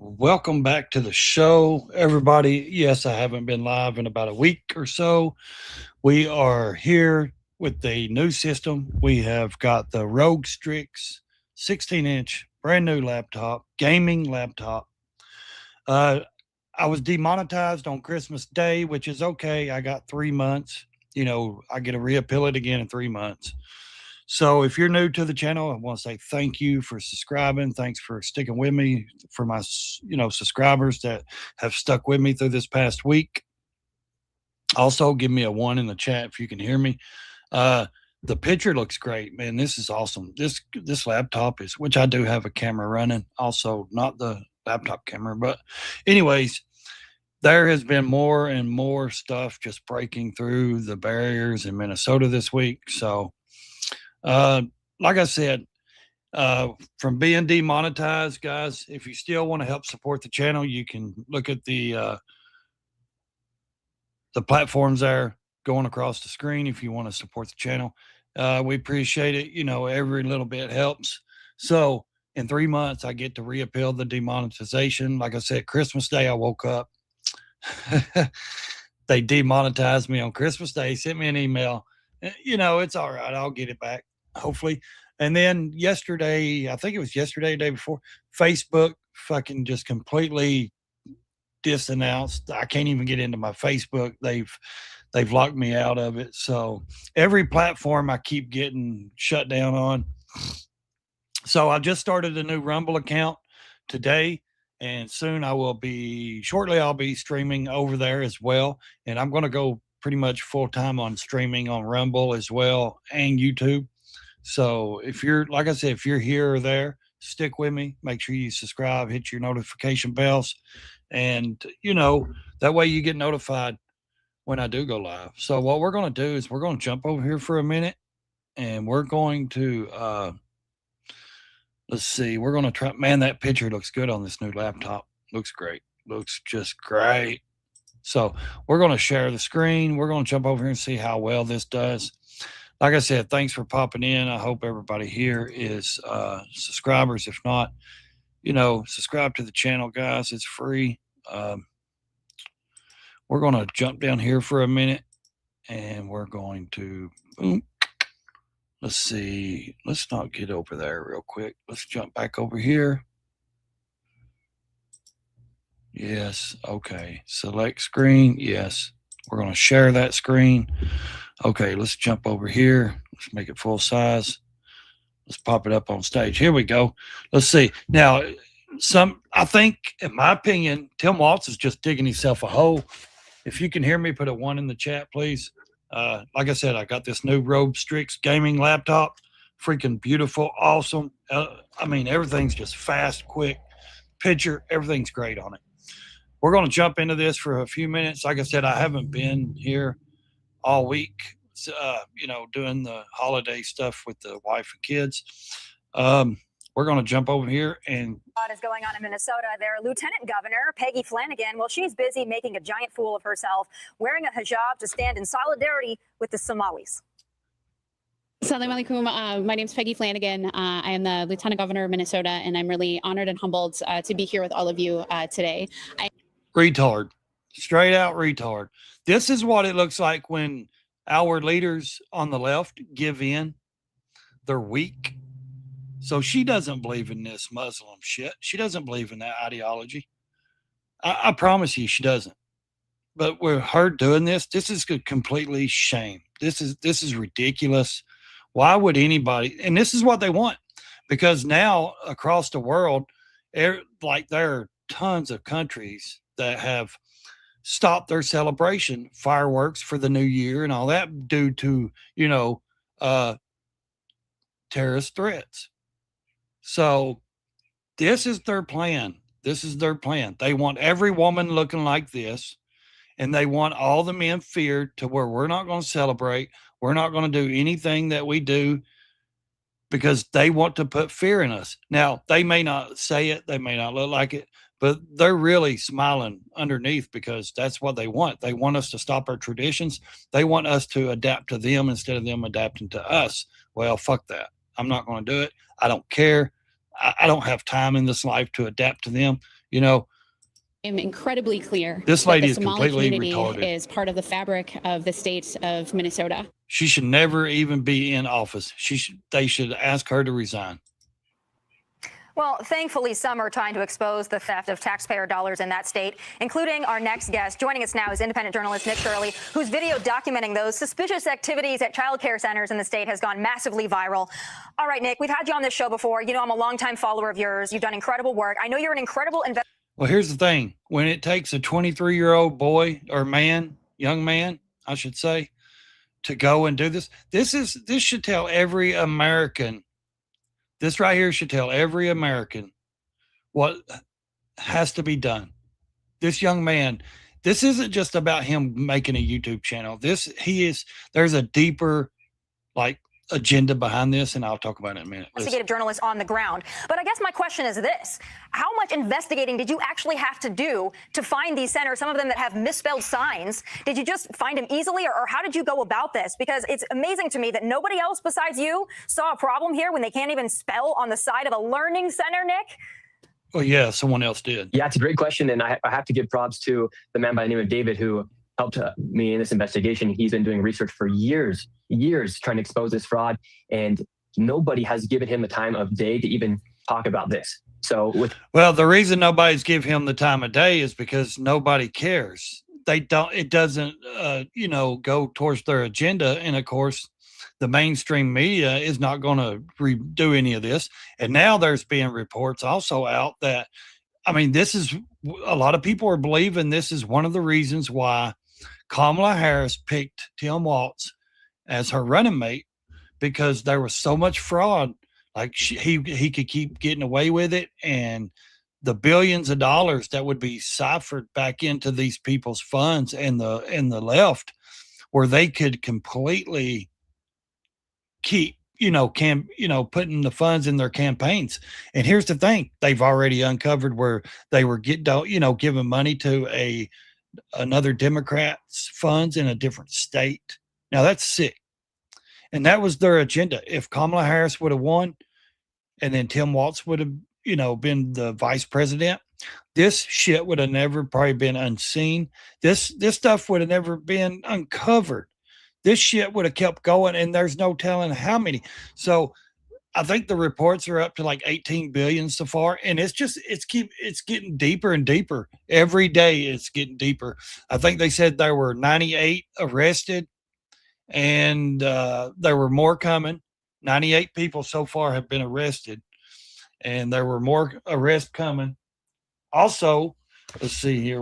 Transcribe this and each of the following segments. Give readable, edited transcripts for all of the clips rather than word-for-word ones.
Welcome back to the show, everybody. Yes, I haven't been live in about a week or so. We are here with the new system. We have got the Rogue Strix 16-inch brand new laptop, gaming laptop. Uh, I was demonetized on Christmas Day, which is okay. I got 3 months. I get to reappeal it again in 3 months. So if you're new to the channel, I want to say thank you for subscribing. Thanks for sticking with me, for my, subscribers that have stuck with me through this past week. Also, give me a 1 in the chat if you can hear me. The picture looks great, man. This is awesome. This laptop is, which I do have a camera running, also not the laptop camera, but anyways, there has been more and more stuff just breaking through the barriers in Minnesota this week. So, like I said, from being demonetized, guys, if you still want to help support the channel, you can look at the platforms there going across the screen if you want to support the channel. We appreciate it. Every little bit helps. So in 3 months, I get to reappeal the demonetization. Like I said, Christmas Day, I woke up. They demonetized me on Christmas Day, sent me an email. It's all right. I'll get it back, hopefully. And then yesterday, I think it was yesterday, the day before, Facebook fucking just completely disannounced. I can't even get into my Facebook. They've locked me out of it. So every platform I keep getting shut down on. So I just started a new Rumble account today, and soon I'll be streaming over there as well. And I'm going to go pretty much full time on streaming on Rumble as well and YouTube. So if you're, like I said, if you're here or there, stick with me. Make sure you subscribe, hit your notification bells, and that way you get notified when I do go live. So what we're going to do is we're going to jump over here for a minute, and we're going to let's see. We're going to try. Man, that picture looks good on this new laptop. Looks great. Looks just great. So we're going to share the screen. We're going to jump over here and see how well this does. Like I said, thanks for popping in. I hope everybody here is subscribers. If not, subscribe to the channel, guys. It's free. We're going to jump down here for a minute, and we're going to, boom. Let's see. Let's not get over there real quick. Let's jump back over here. Yes. Okay. Select screen. Yes. We're going to share that screen. Okay. Let's jump over here. Let's make it full size. Let's pop it up on stage. Here we go. Let's see. Now, I think, in my opinion, Tim Waltz is just digging himself a hole. If you can hear me, put a 1 in the chat, please. Like I said, I got this new Rogue Strix gaming laptop. Freaking beautiful, awesome. Everything's just fast, quick. Picture, everything's great on it. We're going to jump into this for a few minutes. Like I said, I haven't been here all week, doing the holiday stuff with the wife and kids. We're going to jump over here and. What is going on in Minnesota? Their Lieutenant Governor, Peggy Flanagan, well, she's busy making a giant fool of herself, wearing a hijab to stand in solidarity with the Somalis. Assalamu alaikum. My name is Peggy Flanagan. I am the Lieutenant Governor of Minnesota, and I'm really honored and humbled to be here with all of you today. Retard. Straight out retard. This is what it looks like when our leaders on the left give in. They're weak. So she doesn't believe in this Muslim shit. She doesn't believe in that ideology. I promise you she doesn't. But with her doing this is completely shame. This is ridiculous. Why would anybody? And this is what they want. Because now across the world, there are tons of countries that have stopped their celebration, fireworks for the new year and all that due to, terrorist threats. So this is their plan. This is their plan. They want every woman looking like this, and they want all the men feared to where we're not going to celebrate. We're not going to do anything that we do because they want to put fear in us. Now, they may not say it. They may not look like it, but they're really smiling underneath because that's what they want. They want us to stop our traditions. They want us to adapt to them instead of them adapting to us. Well, fuck that. I'm not going to do it. I don't care. I don't have time in this life to adapt to them. You know, I'm incrededly clear this that lady the is Somali completely community retarded. is part of the fabric of the state of Minnesota. She should never even be in office. They should ask her to resign. Well, thankfully, some are trying to expose the theft of taxpayer dollars in that state, including our next guest. Joining us now is independent journalist Nick Shirley, whose video documenting those suspicious activities at child care centers in the state has gone massively viral. All right, Nick, we've had you on this show before. You know, I'm a longtime follower of yours. You've done incredible work. I know you're an incredible investor. Well, here's the thing. When it takes a 23-year-old boy or man, young man, I should say, to go and do this, this should tell every American. This right here should tell every American what has to be done. This young man, this isn't just about him making a YouTube channel. There's a deeper, agenda behind this, and I'll talk about it in a minute. Investigative journalist on the ground. But I guess my question is this: how much investigating did you actually have to do to find these centers, some of them that have misspelled signs? Did you just find them easily, or how did you go about this? Because it's amazing to me that nobody else besides you saw a problem here when they can't even spell on the side of a learning center, Nick. Well, yeah, someone else did. Yeah, it's a great question. And I have to give props to the man by the name of David, who helped me in this investigation. He's been doing research for years trying to expose this fraud, and nobody has given him the time of day to even talk about this. Well, the reason nobody's give him the time of day is because nobody cares. It doesn't go towards their agenda. And of course, the mainstream media is not going to do any of this. And now there's been reports also out that, this is, a lot of people are believing this is one of the reasons why Kamala Harris picked Tim Waltz as her running mate, because there was so much fraud. He could keep getting away with it, and the billions of dollars that would be ciphered back into these people's funds and the left, where they could completely keep putting the funds in their campaigns. And here's the thing: they've already uncovered where they were giving money to another Democrat's funds in a different state. Now that's sick. And that was their agenda. If Kamala Harris would have won, and then Tim Waltz would have, been the vice president, this shit would have never probably been unseen. This stuff would have never been uncovered. This shit would have kept going, and there's no telling how many. So I think the reports are up to 18 billion so far, and it's getting deeper and deeper. Every day it's getting deeper. I think they said there were 98 arrested, and there were more coming. 98 people so far have been arrested, and there were more arrests coming. Also, let's see here,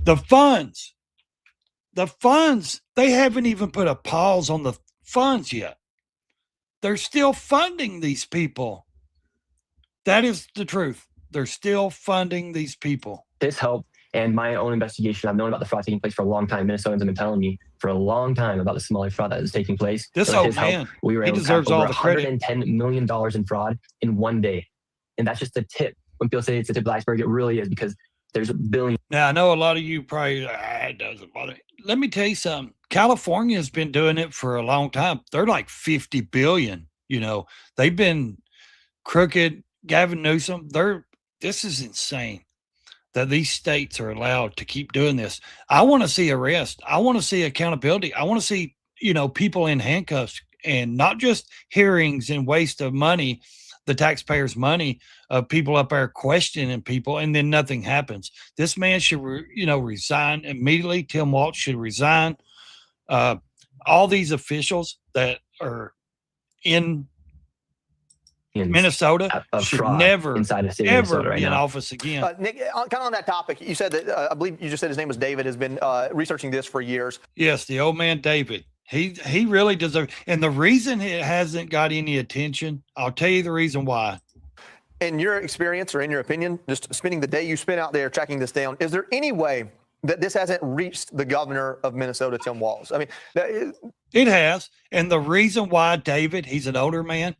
the funds, they haven't even put a pause on the funds yet. They're still funding these people. That is the truth. They're still funding these people. This helped. And my own investigation, I've known about the fraud taking place for a long time. Minnesotans have been telling me for a long time about the Somali fraud that is taking place. This old man, we were able he deserves to all over the credit. $110 million in fraud in one day. And that's just the tip. When people say it's the tip of the iceberg, it really is, because there's billions. Now, I know a lot of you probably, it doesn't bother. Let me tell you something. California has been doing it for a long time. They're like 50 billion. They've been crooked. Gavin Newsom, this is insane that these states are allowed to keep doing this. I want to see arrest. I want to see accountability. I want to see, people in handcuffs, and not just hearings and waste of money, the taxpayers' money of people up there questioning people, and then nothing happens. This man should, resign immediately. Tim Waltz should resign. All these officials that are in Minnesota should never, ever be in office again. Nick, kind of on that topic, you said that, I believe you just said his name was David, has been researching this for years. Yes, the old man David. He really deserves, and the reason it hasn't got any attention, I'll tell you the reason why. In your experience, or in your opinion, just spending the day you spent out there tracking this down, is there any way that this hasn't reached the governor of Minnesota, Tim Waltz? It has. And the reason why David, he's an older man,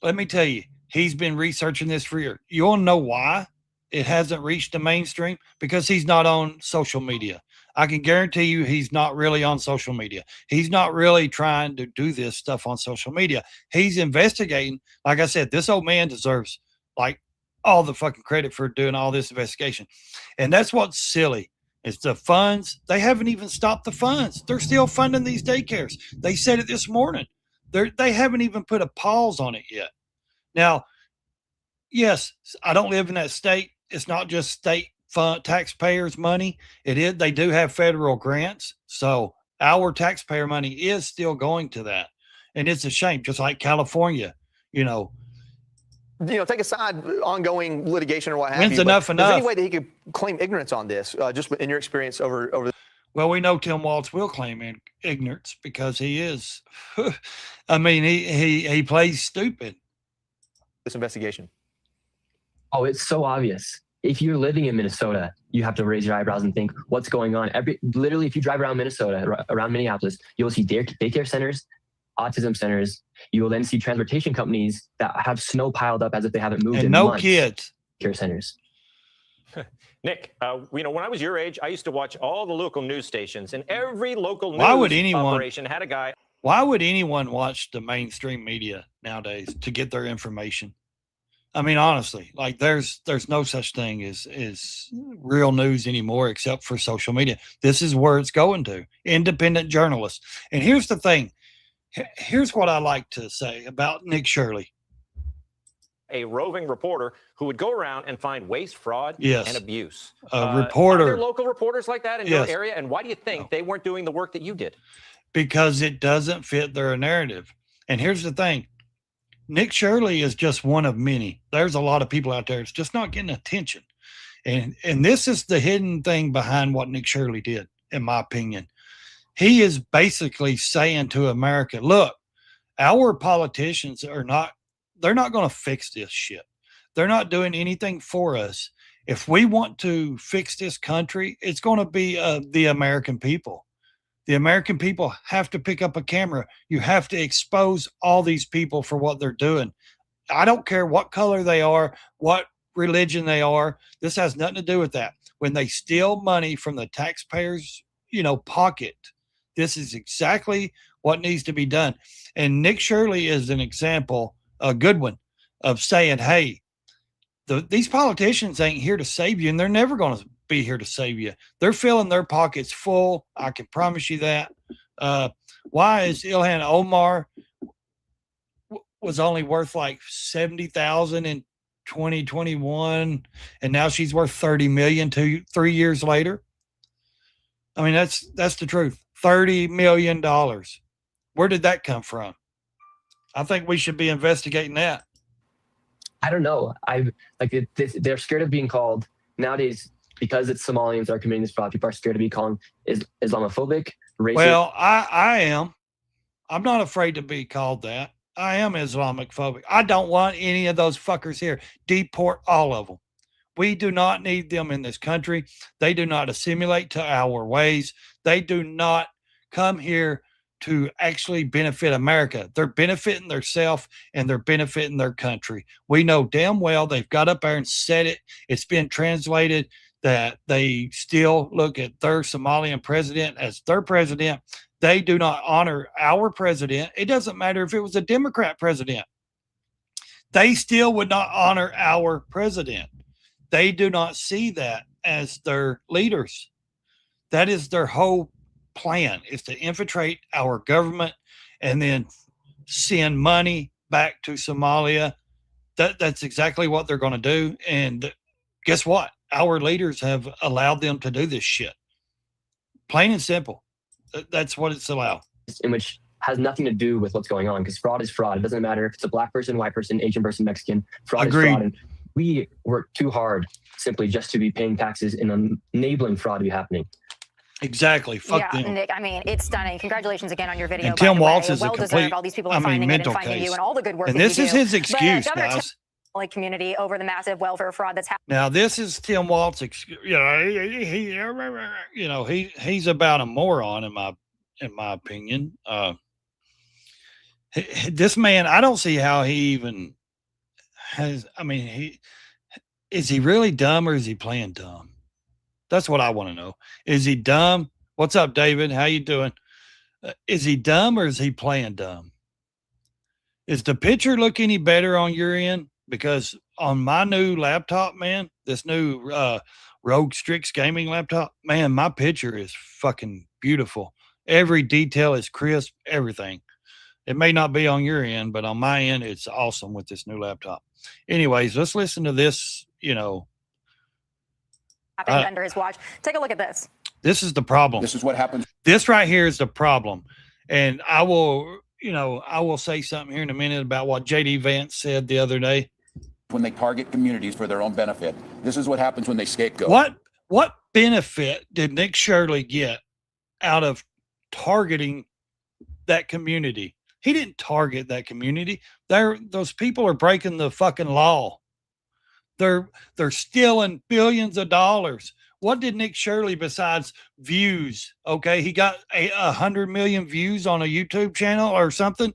let me tell you, he's been researching this for years. You want to know why it hasn't reached the mainstream? Because he's not on social media. I can guarantee you he's not really on social media. He's not really trying to do this stuff on social media. He's investigating. Like I said, this old man deserves like all the fucking credit for doing all this investigation. And that's what's silly. It's the funds. They haven't even stopped the funds. They're still funding these daycares. They said it this morning. They haven't even put a pause on it yet. Now, yes, I don't live in that state. It's not just state fund taxpayers' money. It is. They do have federal grants, so our taxpayer money is still going to that, and it's a shame. Just like California, take aside ongoing litigation or what have when's you. enough Is there any enough? way that he could claim ignorance on this, just in your experience over Well, we know Tim Waltz will claim ignorance because he is. I mean, he plays stupid. this investigation? Oh, it's so obvious. If you're living in Minnesota, you have to raise your eyebrows and think, what's going on? Literally, if you drive around Minnesota, around Minneapolis, you'll see daycare centers, autism centers. You will then see transportation companies that have snow piled up as if they haven't moved And in no months. kids. Care centers. Nick, when I was your age, I used to watch all the local news stations, and every local Why would news anyone- operation had a guy. Why would anyone watch the mainstream media nowadays to get their information? I mean, honestly, like there's no such thing as real news anymore, except for social media. This is where it's going to independent journalists. And here's the thing. Here's what I like to say about Nick Shirley. A roving reporter who would go around and find waste, fraud, Yes. and abuse. Reporter. Are there local reporters like that in Yes. your area? And why do you think they weren't doing the work that you did? Because it doesn't fit their narrative. And here's the thing. Nick Shirley is just one of many. There's a lot of people out there. It's just not getting attention. And this is the hidden thing behind what Nick Shirley did, in my opinion. He is basically saying to America, look, our politicians they're not going to fix this shit. They're not doing anything for us. If we want to fix this country, it's going to be the American people. The American people have to pick up a camera. You have to expose all these people for what they're doing. I don't care what color they are, what religion they are. This has nothing to do with that. When they steal money from the taxpayers, pocket, this is exactly what needs to be done. And Nick Shirley is an example, a good one, of saying, hey, these politicians ain't here to save you, and they're never going to be here to save you. They're filling their pockets full. I can promise you that. Why is Ilhan Omar was only worth like 70,000 in 2021, and now she's worth 30 million 3 years later? I mean, that's the truth. $30 million. Where did that come from? I think we should be investigating that. I don't know. They're scared of being called nowadays because it's Somalians that are committing this fraud. People are scared to be called Islamophobic, racist. Well, I am. I'm not afraid to be called that. I am Islamophobic. I don't want any of those fuckers here. Deport all of them. We do not need them in this country. They do not assimilate to our ways. They do not come here to actually benefit America. They're benefiting themselves and they're benefiting their country. We know damn well they've got up there and said it. It's been translated that they still look at their Somalian president as their president. They do not honor our president. It doesn't matter if it was a Democrat president. They still would not honor our president. They do not see that as their leaders. That is their whole plan, is to infiltrate our government and then send money back to Somalia. That's exactly what they're going to do. And guess what? Our leaders have allowed them to do this shit. Plain and simple. That's what it's allowed. In which has nothing to do with what's going on, because fraud is fraud. It doesn't matter if it's a black person, white person, Asian person, Mexican. Fraud Agreed. is fraud. And we work too hard simply just to be paying taxes and enabling fraud to be happening. Exactly. Fuck yeah, them. Nick, I mean, it's stunning. Congratulations again on your video. And by Tim the way. Waltz is a well complete, deserved. All these people are finding it and mental finding case. you and all the good work And that this you is do. his excuse, But Governor guys. Tim community over the massive welfare fraud that's happening. Now, this is Tim Waltz. He's about a moron in my opinion. This man, I don't see how he even has. I mean, is he really dumb or is he playing dumb? That's what I want to know. Is he dumb? What's up, David? How you doing? Is he dumb or is he playing dumb? Is the picture look any better on your end? Because on my new laptop, man, this new Rogue Strix gaming laptop, man, my picture is fucking beautiful. Every detail is crisp, everything. It may not be on your end, but on my end, it's awesome with this new laptop. Anyways, let's listen to this, happened under his watch. Take a look at this. This is the problem. This is what happens. This right here is the problem. And I will say something here in a minute about what J.D. Vance said the other day. When they target communities for their own benefit. This is what happens when they scapegoat. What benefit did Nick Shirley get out of targeting that community? He didn't target that community. Those people are breaking the fucking law. They're stealing billions of dollars. What did Nick Shirley besides views? Okay, he got 100 million views on a YouTube channel or something.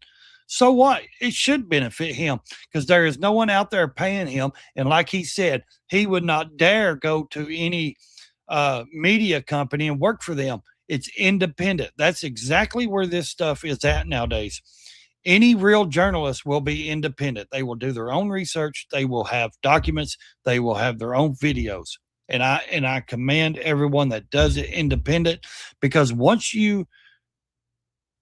So what? It should benefit him because there is no one out there paying him. And like he said, he would not dare go to any media company and work for them. It's independent. That's exactly where this stuff is at nowadays. Any real journalist will be independent. They will do their own research. They will have documents. They will have their own videos. And I commend everyone that does it independent, because once you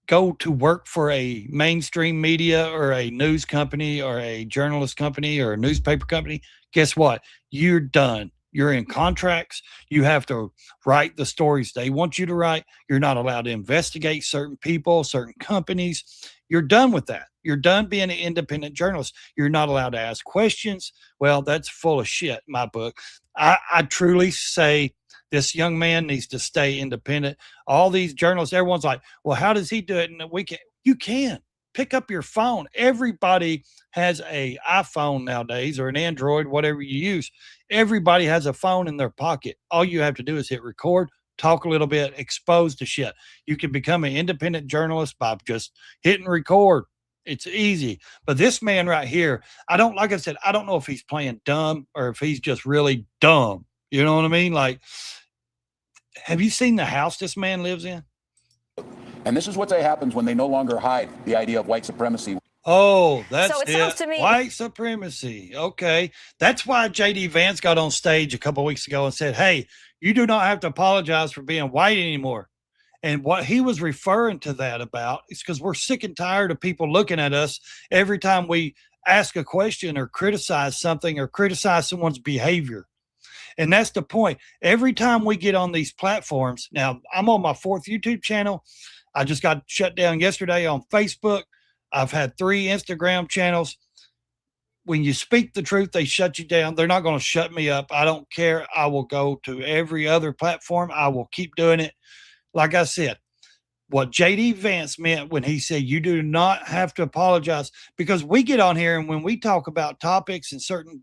go to work for a mainstream media or a news company or a journalist company or a newspaper company, guess what? You're done. You're in contracts. You have to write the stories they want you to write. You're not allowed to investigate certain people, certain companies. You're done with that. You're done being an independent journalist. You're not allowed to ask questions. Well, that's full of shit, my book. I truly say this young man needs to stay independent. All these journalists, everyone's like, well, how does he do it? And you can pick up your phone. Everybody has a iPhone nowadays, or an Android, whatever you use. Everybody has a phone in their pocket. All you have to do is hit record, talk a little bit, expose the shit. You can become an independent journalist by just hitting record. It's easy. But this man right here, like I said, I don't know if he's playing dumb or if he's just really dumb. You know what I mean? Like, have you seen the house this man lives in? And this is what happens when they no longer hide the idea of white supremacy. Oh, that's so it sounds to me white supremacy. Okay. That's why J.D. Vance got on stage a couple of weeks ago and said, hey, you do not have to apologize for being white anymore. And what he was referring to that about is because we're sick and tired of people looking at us every time we ask a question or criticize something or criticize someone's behavior. And that's the point. Every time we get on these platforms, now I'm on my 4th YouTube channel. I just got shut down yesterday on Facebook. I've had 3 Instagram channels. When you speak the truth, they shut you down. They're not going to shut me up. I don't care. I will go to every other platform. I will keep doing it. Like I said, what J.D. Vance meant when he said you do not have to apologize, because we get on here and when we talk about topics and certain,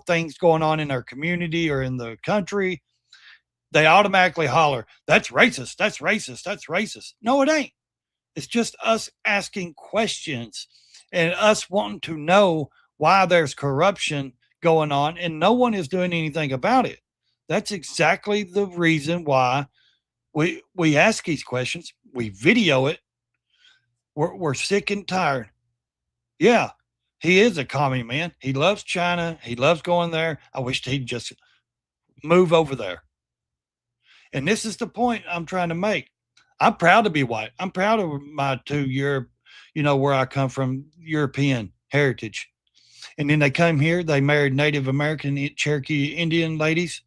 things going on in our community or in the country, they automatically holler, that's racist, that's racist, that's racist. No, it ain't. It's just us asking questions and us wanting to know why there's corruption going on and no one is doing anything about it. That's exactly the reason why we ask these questions. We video it. We're sick and tired. Yeah, he is a commie, man. He loves China. He loves going there. I wish he'd just move over there. And this is the point I'm trying to make. I'm proud to be white. I'm proud of my 2 year, where I come from, European heritage. And then they come here. They married Native American, Cherokee, Indian ladies.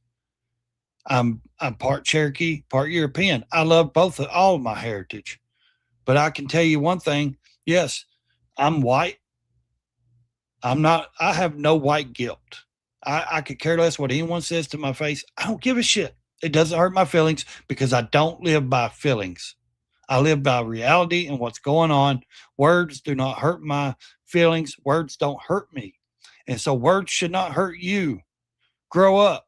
I'm part Cherokee, part European. I love all of my heritage. But I can tell you one thing. Yes, I'm white. I have no white guilt. I could care less what anyone says to my face. I don't give a shit. It doesn't hurt my feelings because I don't live by feelings. I live by reality and what's going on. Words do not hurt my feelings. Words don't hurt me. And so words should not hurt you. Grow up.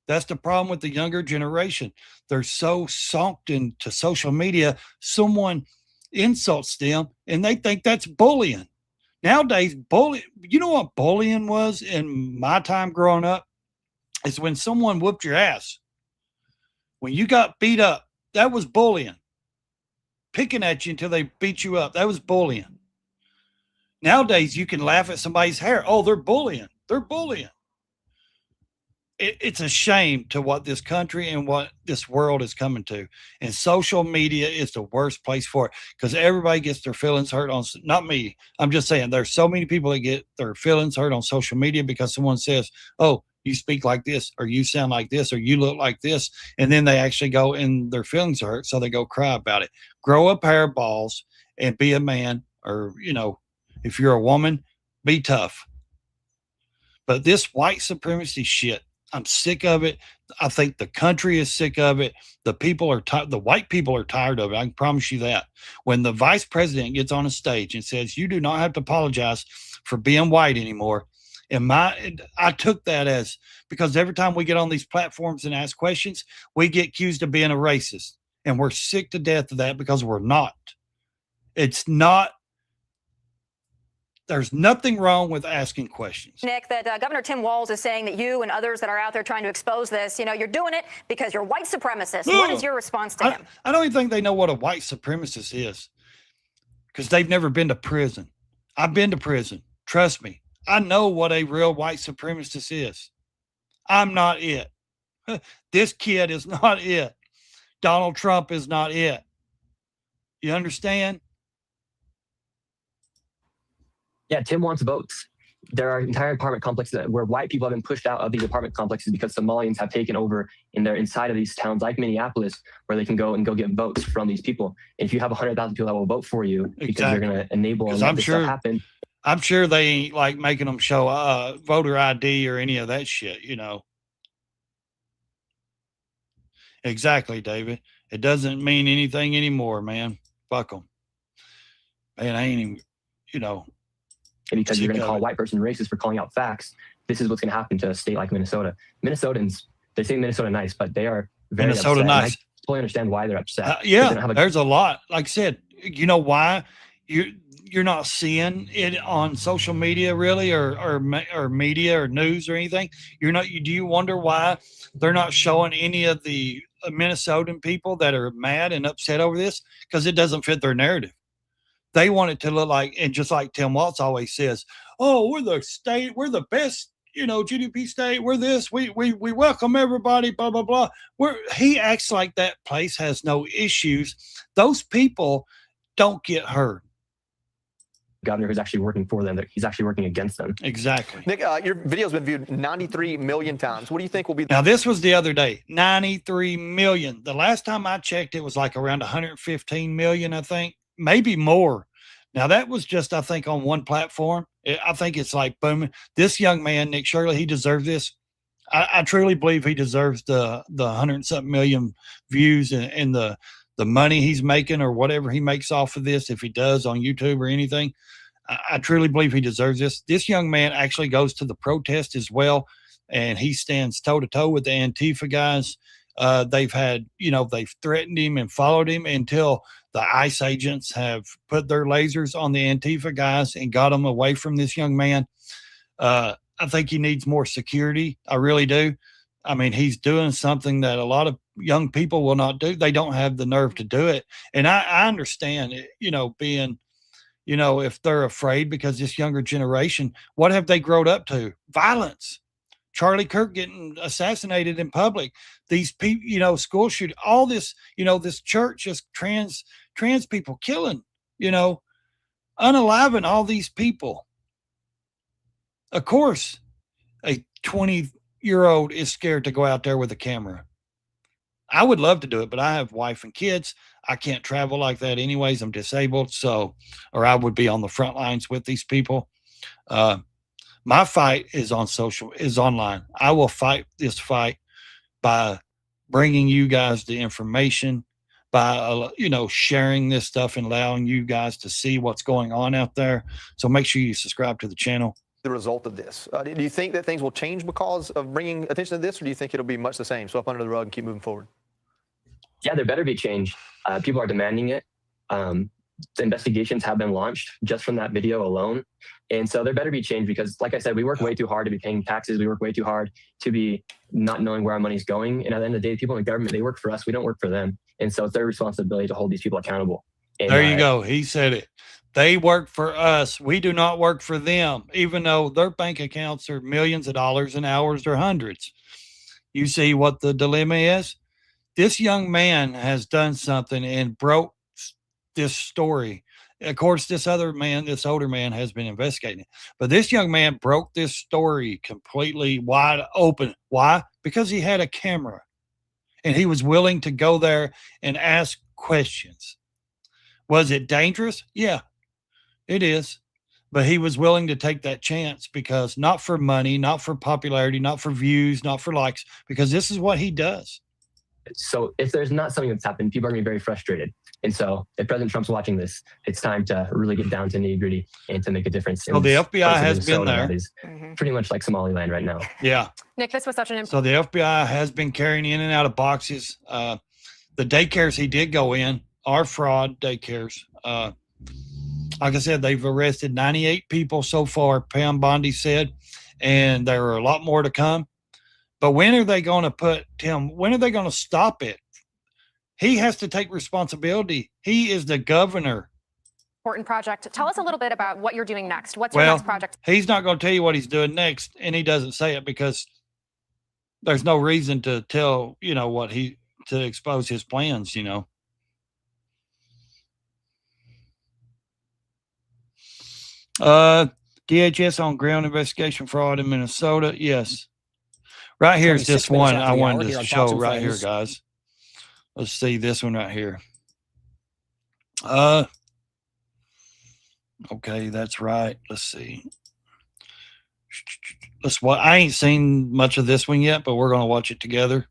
That's the problem with the younger generation. They're so sunk into social media. Someone insults them and they think that's bullying. Nowadays, you know what bullying was in my time growing up? It's when someone whooped your ass. When you got beat up, that was bullying. Picking at you until they beat you up, that was bullying. Nowadays, you can laugh at somebody's hair. Oh, they're bullying. They're bullying. It's a shame to what this country and what this world is coming to. And social media is the worst place for it because everybody gets their feelings hurt on, not me. I'm just saying there's so many people that get their feelings hurt on social media because someone says, oh, you speak like this, or you sound like this, or you look like this. And then they actually go and their feelings are hurt. So they go cry about it. Grow a pair of balls and be a man, or, if you're a woman, be tough. But this white supremacy shit, I'm sick of it. I think the country is sick of it. The people are the white people are tired of it. I can promise you that. When the vice president gets on a stage and says, you do not have to apologize for being white anymore. And I took that as, because every time we get on these platforms and ask questions, we get accused of being a racist. And we're sick to death of that because we're not. It's not. There's nothing wrong with asking questions. Nick, that Governor Tim Walz is saying that you and others that are out there trying to expose this, you're doing it because you're white supremacists. What is your response to him? I don't even think they know what a white supremacist is because they've never been to prison. I've been to prison. Trust me. I know what a real white supremacist is. I'm not it. This kid is not it. Donald Trump is not it. You understand? Yeah, Tim wants votes. There are entire apartment complexes where white people have been pushed out of these apartment complexes because Somalians have taken over and they're inside of these towns like Minneapolis where they can go get votes from these people. And if you have 100,000 people that will vote for you because you're going to enable and let this stuff happen. I'm sure they ain't like making them show voter ID or any of that shit, Exactly, David. It doesn't mean anything anymore, man. Fuck them. Man, I ain't even, And because you're going to call a white person racist for calling out facts, this is what's going to happen to a state like Minnesota. Minnesotans, they say Minnesota nice, but they are very Minnesota upset. nice. I totally understand why they're upset. There's a lot. Like I said, you know why you're not seeing it on social media really, or media or news or anything. Do you wonder why they're not showing any of the Minnesotan people that are mad and upset over this? Because it doesn't fit their narrative. They want it to look like, and just like Tim Waltz always says, oh, we're the best, GDP state. We're this, we welcome everybody, blah, blah, blah. He acts like that place has no issues. Those people don't get hurt. Governor who's actually working for them, that he's actually working against them. Exactly. Nick, your video's been viewed 93 million times. What do you think will be? Now, this was the other day, 93 million. The last time I checked, it was like around 115 million, I think. Maybe more. Now that was just, I think, on one platform. I think it's like booming. This young man, Nick Shirley, he deserves this. I truly believe he deserves the 100-something million views and the money he's making or whatever he makes off of this, if he does on YouTube or anything. I truly believe he deserves this. This young man actually goes to the protest as well, and he stands toe to toe with the Antifa guys. They've had, they've threatened him and followed him until the ICE agents have put their lasers on the Antifa guys and got them away from this young man. I think he needs more security. I really do. I mean, he's doing something that a lot of young people will not do. They don't have the nerve to do it. And I understand it, being, if they're afraid because this younger generation, what have they grown up to? Violence. Charlie Kirk getting assassinated in public. These people, school shooting, all this, this church just trans people killing, unaliving all these people. Of course, a 20-year-old is scared to go out there with a camera. I would love to do it, but I have wife and kids. I can't travel like that anyways. I'm disabled. Or I would be on the front lines with these people. My fight is online. I will fight this fight by bringing you guys the information, by, sharing this stuff and allowing you guys to see what's going on out there. So make sure you subscribe to the channel. The result of this, do you think that things will change because of bringing attention to this, or do you think it'll be much the same? So up under the rug and keep moving forward. Yeah, there better be change. People are demanding it. the investigations have been launched just from that video alone. And so there better be change because, like I said, we work way too hard to be paying taxes. We work way too hard to be not knowing where our money's going. And at the end of the day, people in the government, they work for us. We don't work for them. And so it's their responsibility to hold these people accountable. And, there you go. He said it. They work for us. We do not work for them, even though their bank accounts are millions of dollars and ours are hundreds. You see what the dilemma is? This young man has done something and broke this story. Of course, this older man has been investigating it. But this young man broke this story completely wide open. Why? Because he had a camera and he was willing to go there and ask questions. Was it dangerous? Yeah, it is. But he was willing to take that chance because not for money, not for popularity, not for views, not for likes, because this is what he does. So if there's not something that's happened, people are going to be very frustrated. And so if President Trump's watching this, it's time to really get down to nitty gritty and to make a difference. So the FBI has been there. That is pretty much like Somaliland right now. Yeah. Nick, this was such an So the FBI has been carrying in and out of boxes. The daycares he did go in are fraud daycares. Like I said, they've arrested 98 people so far, Pam Bondi said, and there are a lot more to come. But when are they going to stop it? He has to take responsibility. He is the governor. important project. Tell us a little bit about what you're doing next. What's your next project? He's not going to tell you what he's doing next, and he doesn't say it because there's no reason to tell, to expose his plans, DHS on ground investigation fraud in Minnesota. Yes. Right here is this one I wanted to show right here, guys. Let's see this one right here. Okay, that's right. Let's see. I ain't seen much of this one yet, but we're going to watch it together.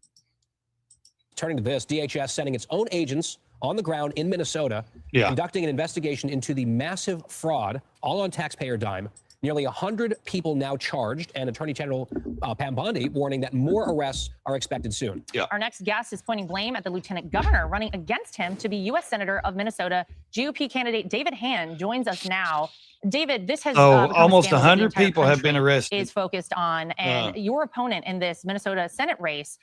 Turning to this, DHS sending its own agents on the ground in Minnesota, conducting an investigation into the massive fraud, all on taxpayer dime. Nearly 100 people now charged, and Attorney General Pam Bondi warning that more arrests are expected soon. Yeah. Our next guest is pointing blame at the lieutenant governor running against him to be U.S. Senator of Minnesota. GOP candidate David Hand joins us now. David, this has almost 100 people have been arrested. Is focused on, and your opponent in this Minnesota Senate race,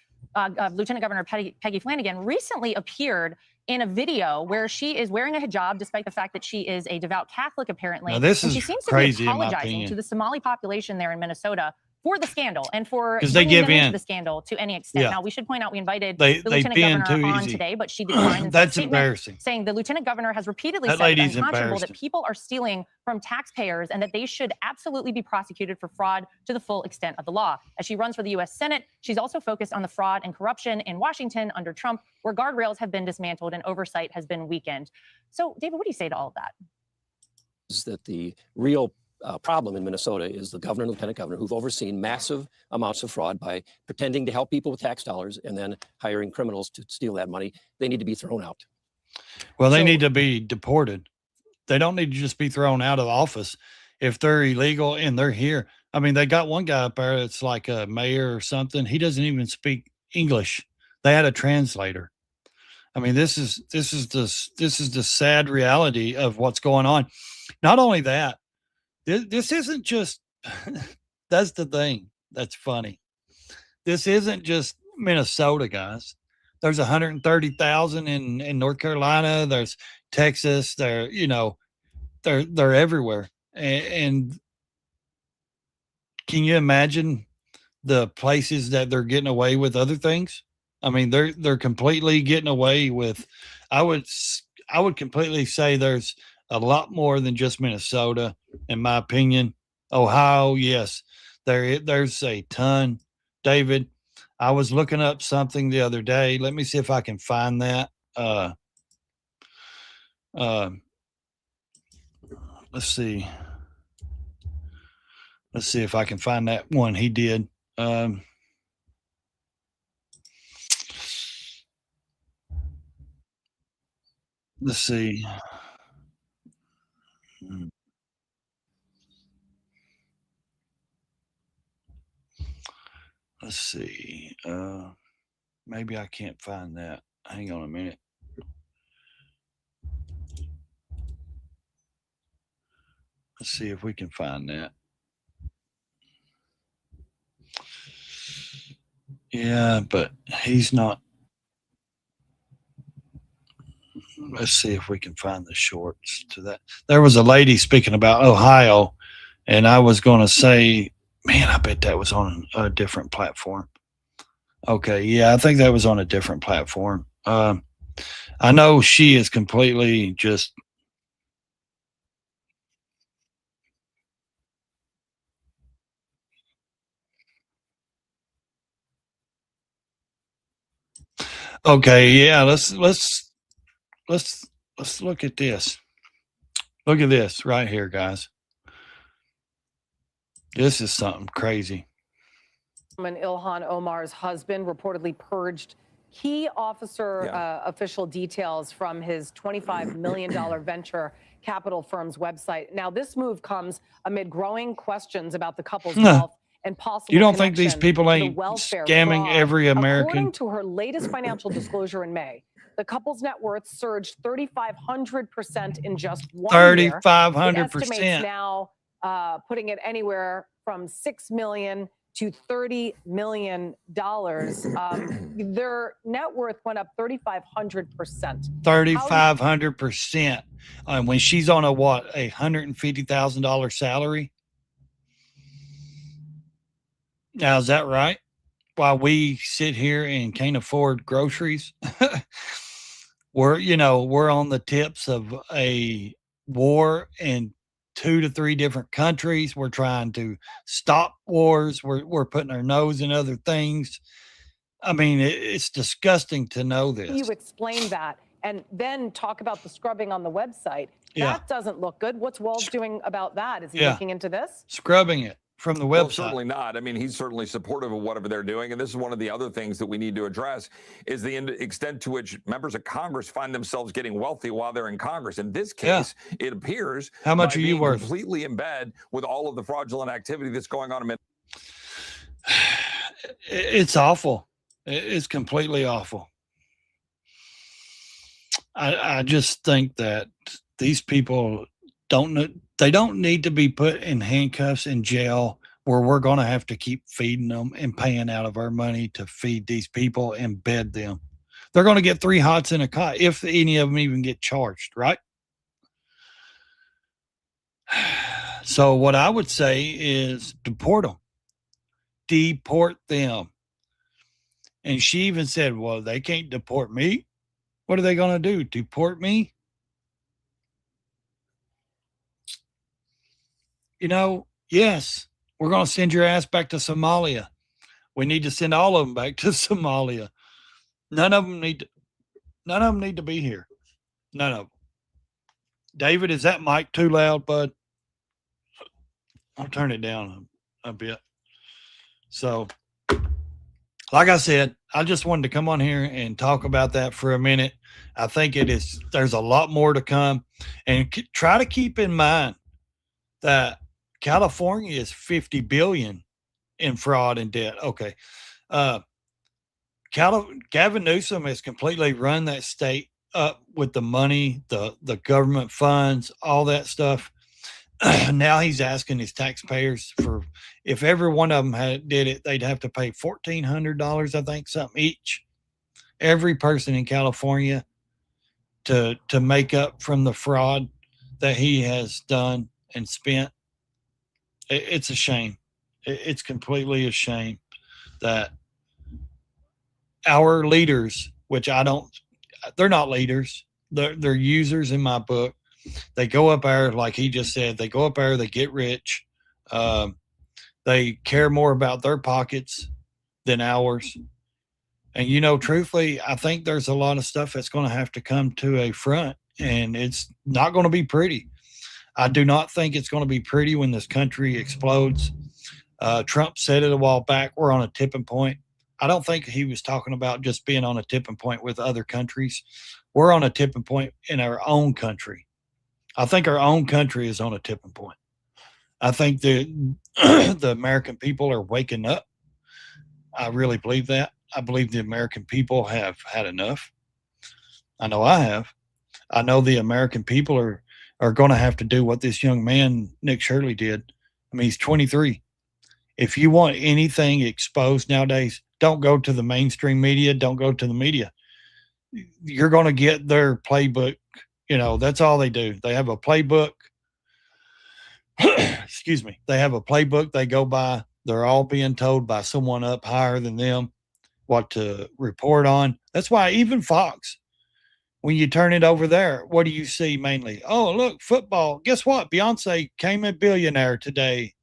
Lieutenant Governor Peggy Flanagan, recently appeared in a video where she is wearing a hijab, despite the fact that she is a devout Catholic, apparently. Now, this is she seems crazy, to be apologizing to the Somali population there in Minnesota for the scandal and for they give in to the scandal to any extent. Now, we should point out we invited the lieutenant governor on today, but she declined. That's embarrassing. Saying the lieutenant governor has repeatedly said it's unconscionable that people are stealing from taxpayers and that they should absolutely be prosecuted for fraud to the full extent of the law. As she runs for the U.S. Senate, she's also focused on the fraud and corruption in Washington under Trump, where guardrails have been dismantled and oversight has been weakened. So, David, what do you say to all of that? Is that the real problem in Minnesota is the governor and lieutenant governor who've overseen massive amounts of fraud by pretending to help people with tax dollars and then hiring criminals to steal that money. They need to be thrown out. Well, they need to be deported. They don't need to just be thrown out of office if they're illegal and they're here. I mean, they got one guy up there that's like a mayor or something. He doesn't even speak English. They had a translator. I mean, this is the sad reality of what's going on. Not only that, this isn't just, that's the thing that's funny. This isn't just Minnesota, guys. There's 130,000 in North Carolina. There's Texas. They're everywhere. And can you imagine the places that they're getting away with other things? I mean, they're completely getting away with, I would completely say there's a lot more than just Minnesota, in my opinion. Ohio, yes, there's a ton. David, I was looking up something the other day. Let me see if I can find that. Let's see. Let's see if I can find that one he did. Let's see. Let's see. Maybe I can't find that. Hang on a minute. Let's see if we can find that. Yeah, but he's not. Let's see if we can find the shorts to that. There was a lady speaking about Ohio, and I was going to say, man, I bet that was on a different platform. Okay, yeah, I think that was on a different platform. I know she is completely just. Okay, yeah, let's look at this. Look at this right here, guys. This is something crazy. Ilhan Omar's husband reportedly purged key officer official details from his $25 million venture capital firm's website. Now, this move comes amid growing questions about the couple's wealth and possible. You don't think these people ain't scamming fraud. every American? According to her latest financial disclosure in May, the couple's net worth surged 3,500% in just 1 year. 3,500%. Now putting it anywhere from $6 million to $30 million. Their net worth went up 3,500%. 3,500%. When she's on a what? $150,000 salary. Now, is that right? While we sit here and can't afford groceries, we're on the tips of a war in 2 to 3 different countries. We're trying to stop wars. We're putting our nose in other things. I mean, it's disgusting to know this. You explain that and then talk about the scrubbing on the website. That doesn't look good. What's Waltz doing about that? Is he looking into this? Scrubbing it from the website. Well, certainly not. I mean, he's certainly supportive of whatever they're doing. And this is one of the other things that we need to address is the extent to which members of Congress find themselves getting wealthy while they're in Congress. In this case, it appears how much are you worth? Completely in bed with all of the fraudulent activity that's going on. It's awful. It's completely awful. I just think that these people don't need to be put in handcuffs in jail where we're going to have to keep feeding them and paying out of our money to feed these people and bed them. They're going to get 3 hots in a cot if any of them even get charged, right? So what I would say is deport them. Deport them. And she even said, well, they can't deport me. What are they going to do? Deport me? Yes, we're going to send your ass back to Somalia. We need to send all of them back to Somalia. None of them need to be here. None of them. David, is that mic too loud, bud? I'll turn it down a bit. So, like I said, I just wanted to come on here and talk about that for a minute. I think there's a lot more to come, and try to keep in mind that California is $50 billion in fraud and debt. Okay. Gavin Newsom has completely run that state up with the money, the government funds, all that stuff. Now he's asking his taxpayers for, if every one of them did it, they'd have to pay $1,400, I think, something each. Every person in California to make up from the fraud that he has done and spent. It's a shame. It's completely a shame that our leaders, which they're not leaders. They're users in my book. They go up there, like he just said, they go up there, they get rich. They care more about their pockets than ours. And, truthfully, I think there's a lot of stuff that's going to have to come to a front, and it's not going to be pretty. I do not think it's going to be pretty when this country explodes. Trump said it a while back, we're on a tipping point. I don't think he was talking about just being on a tipping point with other countries. We're on a tipping point in our own country. I think our own country is on a tipping point. I think the American people are waking up. I really believe that. I believe the American people have had enough. I know I have. I know the American people are going to have to do what this young man, Nick Shirley, did. I mean, he's 23. If you want anything exposed nowadays, don't go to the mainstream media. Don't go to the media. You're going to get their playbook. You know, that's all they do. They have a playbook. Excuse me. They have a playbook they go by. They're all being told by someone up higher than them what to report on. That's why even Fox, when you turn it over there, what do you see mainly? Oh, look, football. Guess what? Beyonce came a billionaire today.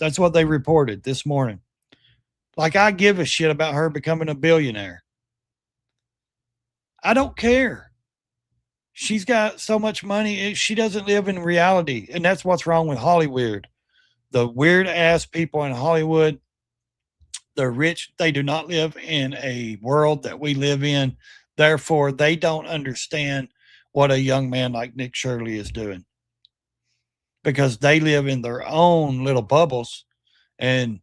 That's what they reported this morning. Like, I give a shit about her becoming a billionaire. I don't care. She's got so much money. She doesn't live in reality. And that's what's wrong with Hollywood. The weird ass people in Hollywood, they're rich. They do not live in a world that we live in. Therefore, they don't understand what a young man like Nick Shirley is doing, because they live in their own little bubbles. And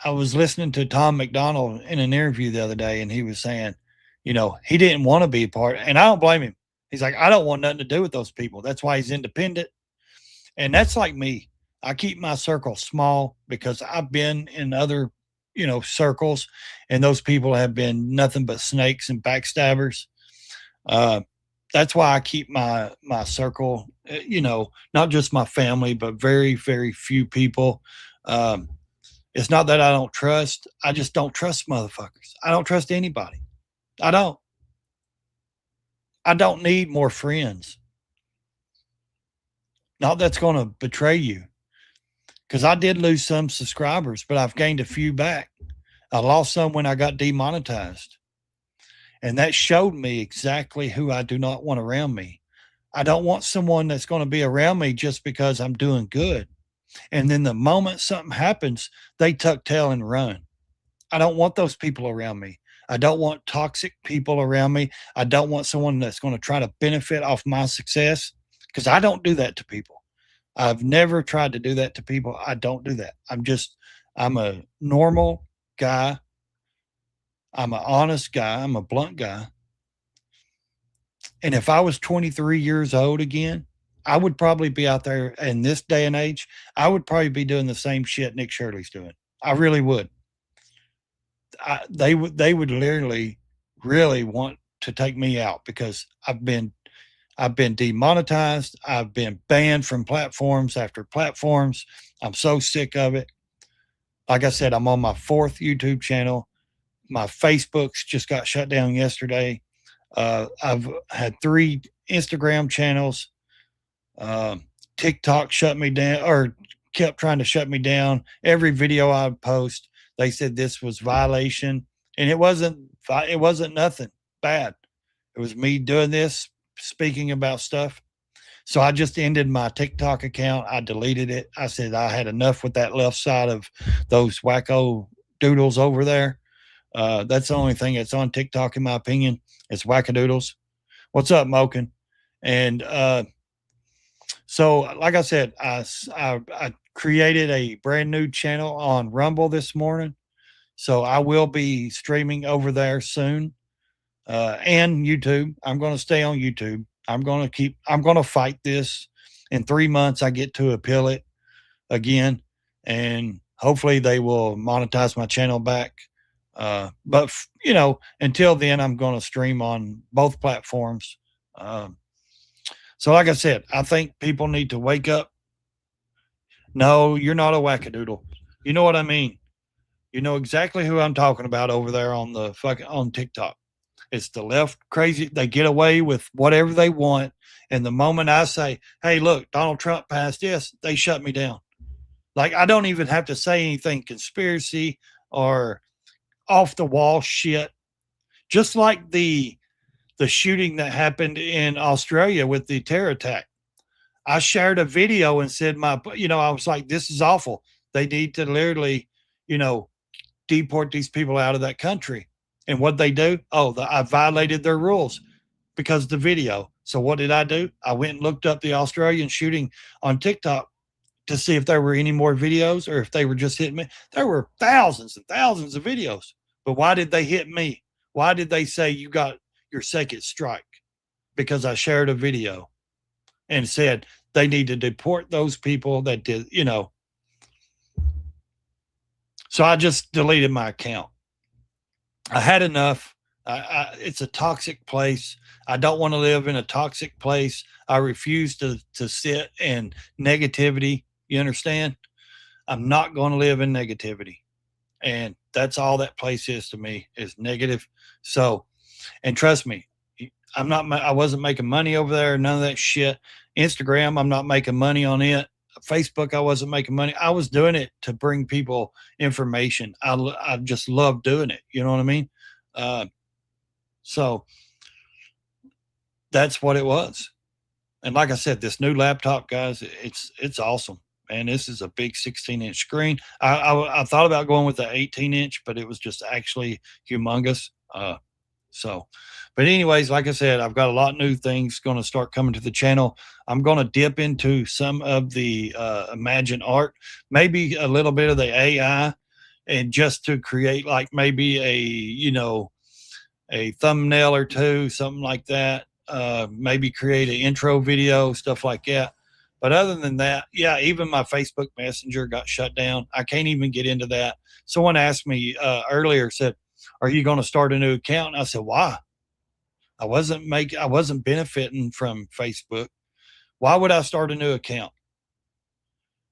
I was listening to Tom McDonald in an interview the other day, and he was saying, you know, he didn't want to be a part, and I don't blame him. He's like, I don't want nothing to do with those people. That's why he's independent. And that's like me. I keep my circle small because I've been in other, you know, circles, and those people have been nothing but snakes and backstabbers. That's why I keep my circle, you know, not just my family, but very, very few people. It's not that I don't trust. I just don't trust motherfuckers. I don't trust anybody. I don't need more friends. Not that's going to betray you. Because I did lose some subscribers, but I've gained a few back. I lost some when I got demonetized. And that showed me exactly who I do not want around me. I don't want someone that's going to be around me just because I'm doing good. And then the moment something happens, they tuck tail and run. I don't want those people around me. I don't want toxic people around me. I don't want someone that's going to try to benefit off my success, because I don't do that to people. I've never tried to do that to people. I don't do that. I'm a normal guy. I'm an honest guy. I'm a blunt guy. And if I was 23 years old again, I would probably be out there in this day and age. I would probably be doing the same shit Nick Shirley's doing. I really would. They would literally really want to take me out, because I've been demonetized. I've been banned from platforms after platforms. I'm so sick of it. Like I said, I'm on my 4th YouTube channel. My Facebook's just got shut down yesterday. I've had 3 Instagram channels. TikTok shut me down, or kept trying to shut me down. Every video I would post, they said this was violation, and it wasn't nothing bad. It was me doing this, speaking about stuff. So I just ended my TikTok account. I deleted it. I said I had enough with that left side of those wacko doodles over there. That's the only thing that's on TikTok, in my opinion. It's wackadoodles. What's up, Moken? And so, like I said, I created a brand new channel on Rumble this morning. So I will be streaming over there soon. And YouTube. I'm going to stay on YouTube. I'm going to fight this. In 3 months, I get to appeal it again, and hopefully they will monetize my channel back. But you know, until then, I'm going to stream on both platforms. So like I said, I think people need to wake up. No, you're not a wackadoodle. You know what I mean? You know exactly who I'm talking about over there on on TikTok. It's the left crazy. They get away with whatever they want. And the moment I say, hey, look, Donald Trump passed this, they shut me down. Like, I don't even have to say anything conspiracy or off the wall shit. Just like the shooting that happened in Australia with the terror attack. I shared a video and said I was like, this is awful. They need to literally, deport these people out of that country. And what they do? I violated their rules because of the video. So what did I do? I went and looked up the Australian shooting on TikTok to see if there were any more videos or if they were just hitting me. There were thousands and thousands of videos. But why did they hit me? Why did they say you got your second strike? Because I shared a video. and said they need to deport those people that did, you know. So I just deleted my account. I had enough. It's a toxic place. I don't want to live in a toxic place. I refuse to sit in negativity. You understand? I'm not going to live in negativity. And that's all that place is to me, is negative. So, and trust me, I wasn't making money over there, none of that shit. Instagram, I'm not making money on it. Facebook, I wasn't making money. I was doing it to bring people information. I just love doing it. You know what I mean? So that's what it was. And like I said, this new laptop, guys, it's awesome. Man, this is a big 16-inch screen. I thought about going with the 18-inch, but it was just actually humongous. But anyways, like I said, I've got a lot of new things going to start coming to the channel. I'm going to dip into some of the Imagine art, maybe a little bit of the AI, and just to create like maybe a thumbnail or two, something like that. Maybe create an intro video, stuff like that. But other than that, yeah, even my Facebook Messenger got shut down. I can't even get into that. Someone asked me earlier, said, "Are you going to start a new account?" And I said, "Why? I wasn't benefiting from Facebook. Why would I start a new account?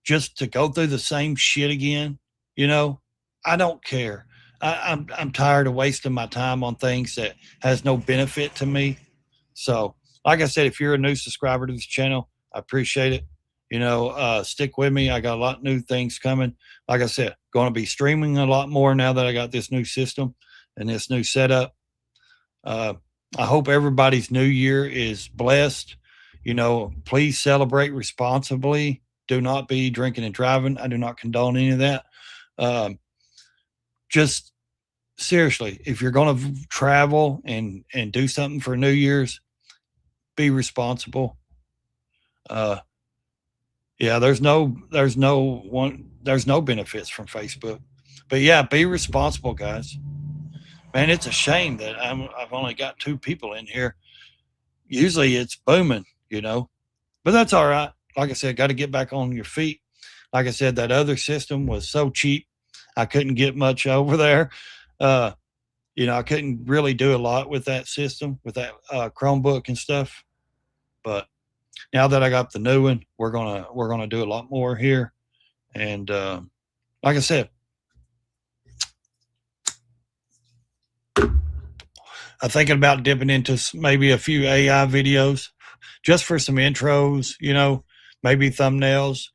Just to go through the same shit again? You know, I don't care. I'm tired of wasting my time on things that has no benefit to me." So, like I said, if you're a new subscriber to this channel, I appreciate it. You know, stick with me. I got a lot of new things coming. Like I said, going to be streaming a lot more now that I got this new system and this new setup. I hope everybody's new year is blessed. You know, please celebrate responsibly. Do not be drinking and driving. I do not condone any of that. Just seriously, if you're going to travel and do something for New Year's, be responsible. Yeah, there's no benefits from Facebook, but yeah, be responsible, guys. Man, it's a shame that I've only got 2 people in here. Usually it's booming, you know, but that's all right. Like I said, got to get back on your feet. Like I said, that other system was so cheap. I couldn't get much over there. You know, I couldn't really do a lot with that system, with that Chromebook and stuff. But now that I got the new one, we're gonna do a lot more here. And like I said, I'm thinking about dipping into maybe a few AI videos just for some intros, you know, maybe thumbnails.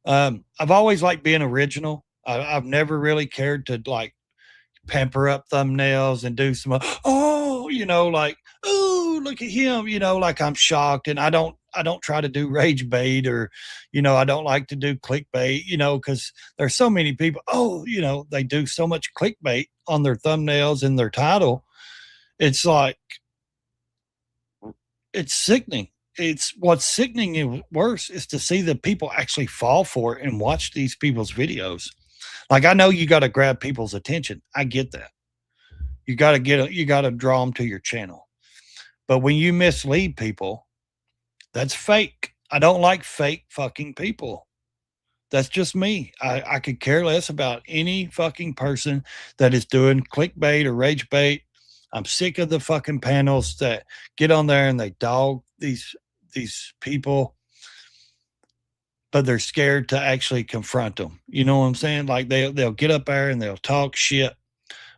I've always liked being original. I've never really cared to like pamper up thumbnails and do some, oh, you know, like, oh, look at him, you know, like I'm shocked. And I don't try to do rage bait or, you know, I don't like to do clickbait, you know, because there's so many people, oh, you know, they do so much clickbait on their thumbnails and their title. It's like, it's sickening. It's what's sickening and worse is to see the people actually fall for it and watch these people's videos. Like, I know you got to grab people's attention. I get that. You got to draw them to your channel. But when you mislead people, that's fake. I don't like fake fucking people. That's just me. I could care less about any fucking person that is doing clickbait or rage bait. I'm sick of the fucking panels that get on there and they dog these people, but they're scared to actually confront them. You know what I'm saying? Like they'll get up there and they'll talk shit,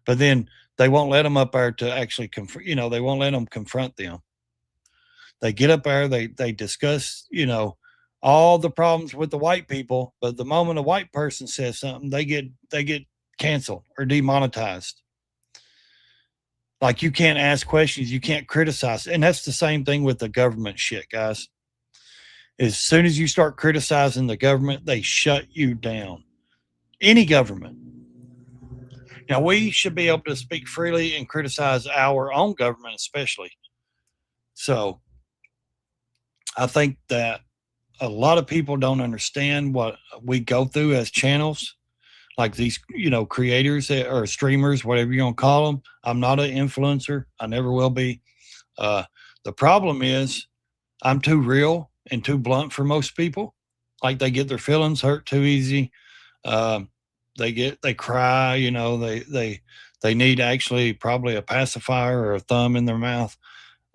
but then they won't let them up there to actually you know, they won't let them confront them. They get up there, they discuss, you know, all the problems with the white people, but the moment a white person says something, they get canceled or demonetized. Like, you can't ask questions, you can't criticize. And that's the same thing with the government shit, guys. As soon as you start criticizing the government, they shut you down. Any government. Now, we should be able to speak freely and criticize our own government, especially. So, I think that a lot of people don't understand what we go through as channels. Like these, you know, creators or streamers, whatever you're going to call them. I'm not an influencer. I never will be. The problem is I'm too real and too blunt for most people. Like they get their feelings hurt too easy. They cry, you know, they need actually probably a pacifier or a thumb in their mouth.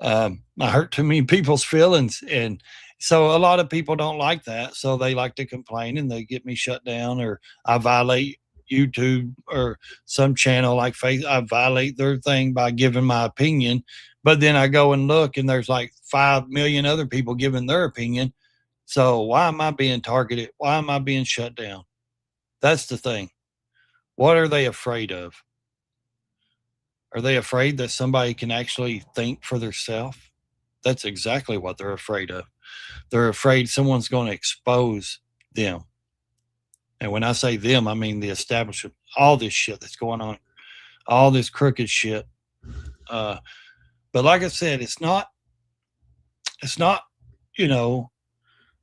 I hurt too many people's feelings. And so a lot of people don't like that. So they like to complain and they get me shut down, or I violate YouTube or some channel like Facebook. I violate their thing by giving my opinion, but then I go and look and there's like 5 million other people giving their opinion. So why am I being targeted? Why am I being shut down? That's the thing. What are they afraid of? Are they afraid that somebody can actually think for themselves? That's exactly what they're afraid of. They're afraid someone's going to expose them. And when I say them, I mean the establishment, all this shit that's going on, all this crooked shit. But like I said, it's not, you know,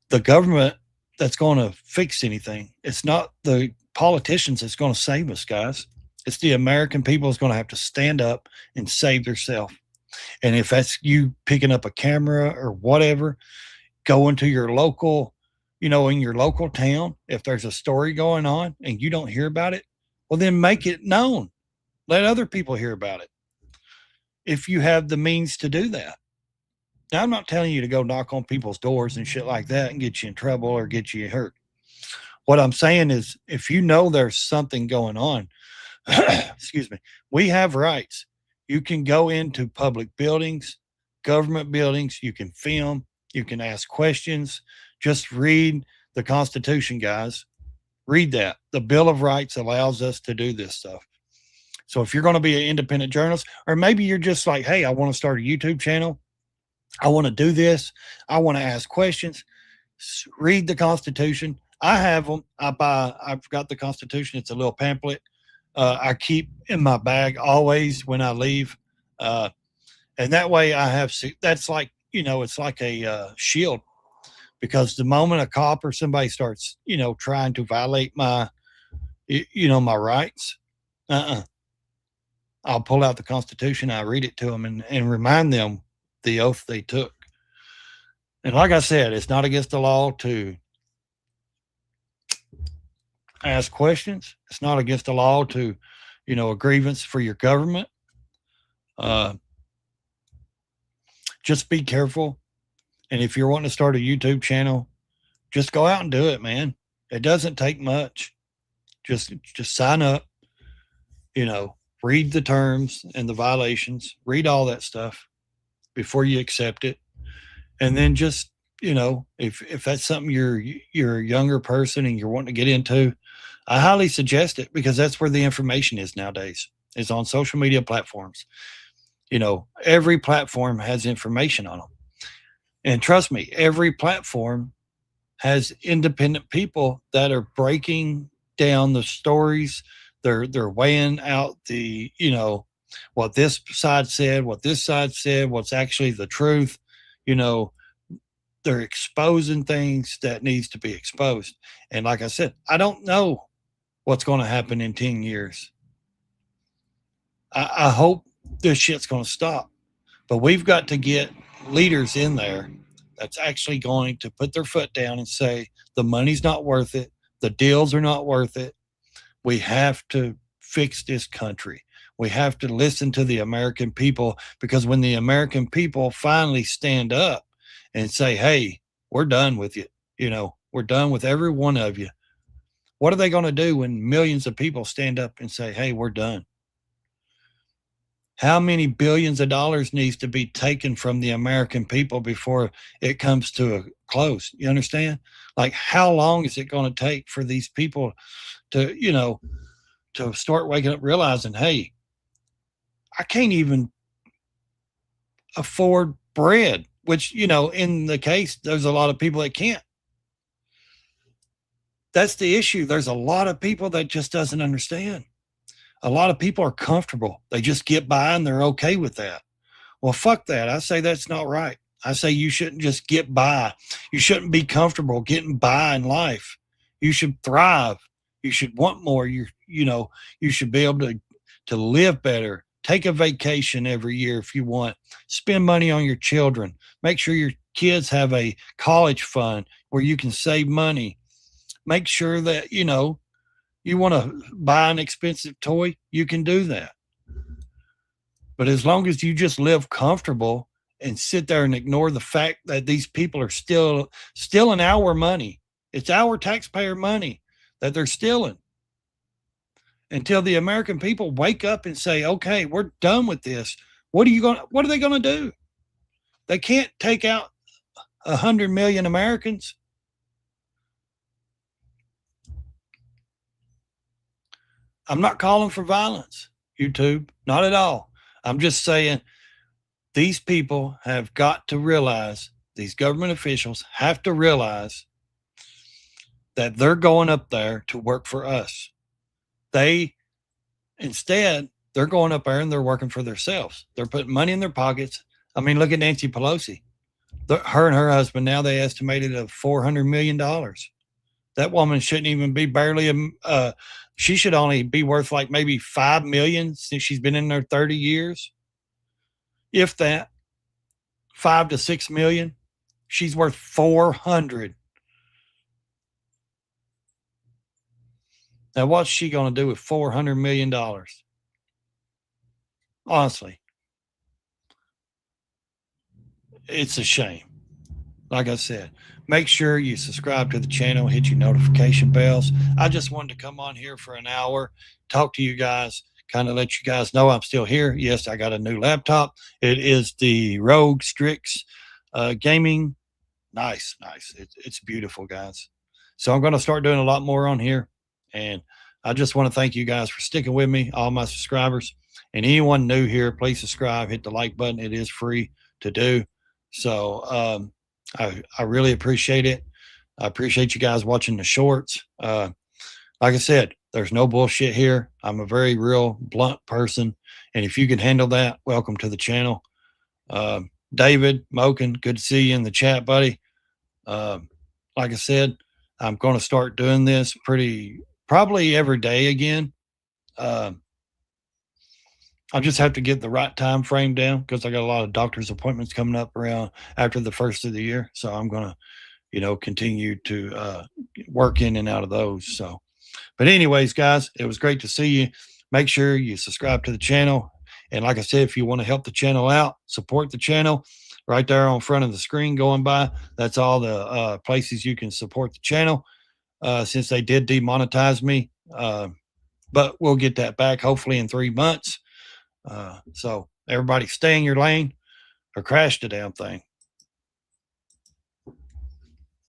the government that's going to fix anything. It's not the politicians that's going to save us, guys. It's the American people that's going to have to stand up and save themselves. And if that's you picking up a camera or whatever, go into your local, you know, in your local town, if there's a story going on and you don't hear about it, well, then make it known. Let other people hear about it if you have the means to do that. Now, I'm not telling you to go knock on people's doors and shit like that and get you in trouble or get you hurt. What I'm saying is, if you know there's something going on, excuse me, we have rights. You can go into public buildings, government buildings, you can film, you can ask questions. Just read the Constitution, guys. Read that. The Bill of Rights allows us to do this stuff. So if you're going to be an independent journalist, or maybe you're just like, hey, I want to start a YouTube channel, I want to do this, I want to ask questions, read the Constitution. I have them. I've got the Constitution. It's a little pamphlet I keep in my bag always when I leave. And that way I have, that's like, you know, it's like a shield, because the moment a cop or somebody starts, you know, trying to violate my, you know, my rights, I'll pull out the Constitution. I read it to them and remind them the oath they took. And like I said, it's not against the law to ask questions. It's not against the law to, you know, a grievance for your government. Just be careful. And if you're wanting to start a YouTube channel, just go out and do it, man. It doesn't take much. Just sign up, you know, read the terms and the violations, read all that stuff before you accept it. And then just, you know, if that's something you're a younger person and you're wanting to get into, I highly suggest it, because that's where the information is nowadays, is on social media platforms. You know, every platform has information on them. And trust me, every platform has independent people that are breaking down the stories. They're weighing out the, you know, what this side said, what this side said, what's actually the truth. You know, they're exposing things that needs to be exposed. And like I said, I don't know what's going to happen in 10 years. I hope this shit's going to stop, but we've got to get leaders in there that's actually going to put their foot down and say, the money's not worth it. The deals are not worth it. We have to fix this country. We have to listen to the American people, because when the American people finally stand up and say, hey, we're done with you. You know, we're done with every one of you. What are they going to do when millions of people stand up and say, hey, we're done? How many billions of dollars needs to be taken from the American people before it comes to a close? You understand? Like, how long is it going to take for these people to, you know, to start waking up, realizing, hey, I can't even afford bread, which, you know, in the case, there's a lot of people that can't. That's the issue. There's a lot of people that just doesn't understand. A lot of people are comfortable. They just get by and they're okay with that. Well, fuck that. I say that's not right. I say you shouldn't just get by. You shouldn't be comfortable getting by in life. You should thrive. You should want more. You know, you should be able to live better. Take a vacation every year if you want. Spend money on your children. Make sure kids have a college fund where you can save money. Make sure that, you know, you want to buy an expensive toy, you can do that. But as long as you just live comfortable and sit there and ignore the fact that these people are still stealing our money, it's our taxpayer money that they're stealing. Until the American people wake up and say, okay, we're done with this. What are they going to do? They can't take out 100 million Americans. I'm not calling for violence, YouTube, not at all. I'm just saying these people have got to realize, these government officials have to realize that they're going up there to work for us. Instead, they're going up there and they're working for themselves. They're putting money in their pockets. I mean, look at Nancy Pelosi. Her and her husband, now they estimated of $400 million. That woman shouldn't even be she should only be worth like maybe 5 million since she's been in there 30 years. If that, 5 to 6 million, she's worth 400. Now, what's she going to do with $400 million? Honestly, it's a shame. Like I said, make sure you subscribe to the channel, hit your notification bells. I just wanted to come on here for an hour, talk to you guys, kind of let you guys know I'm still here. Yes, I got a new laptop. It is the Rogue Strix gaming. Nice. It's beautiful, guys. So I'm going to start doing a lot more on here. And I just want to thank you guys for sticking with me, all my subscribers. And anyone new here, please subscribe, hit the like button. It is free to do. So I really appreciate it. I appreciate you guys watching the shorts. Like I said, there's no bullshit here. I'm a very real blunt person. And if you can handle that, welcome to the channel. David Moken, good to see you in the chat, buddy. Like I said, I'm going to start doing this probably every day again. I just have to get the right time frame down because I got a lot of doctor's appointments coming up around after the first of the year. So I'm going to, you know, continue to work in and out of those. So, but anyways, guys, it was great to see you. Make sure you subscribe to the channel. And like I said, if you want to help the channel out, support the channel, right there on front of the screen going by, that's all the places you can support the channel. Since they did demonetize me, but we'll get that back hopefully in 3 months. So everybody stay in your lane or crash the damn thing.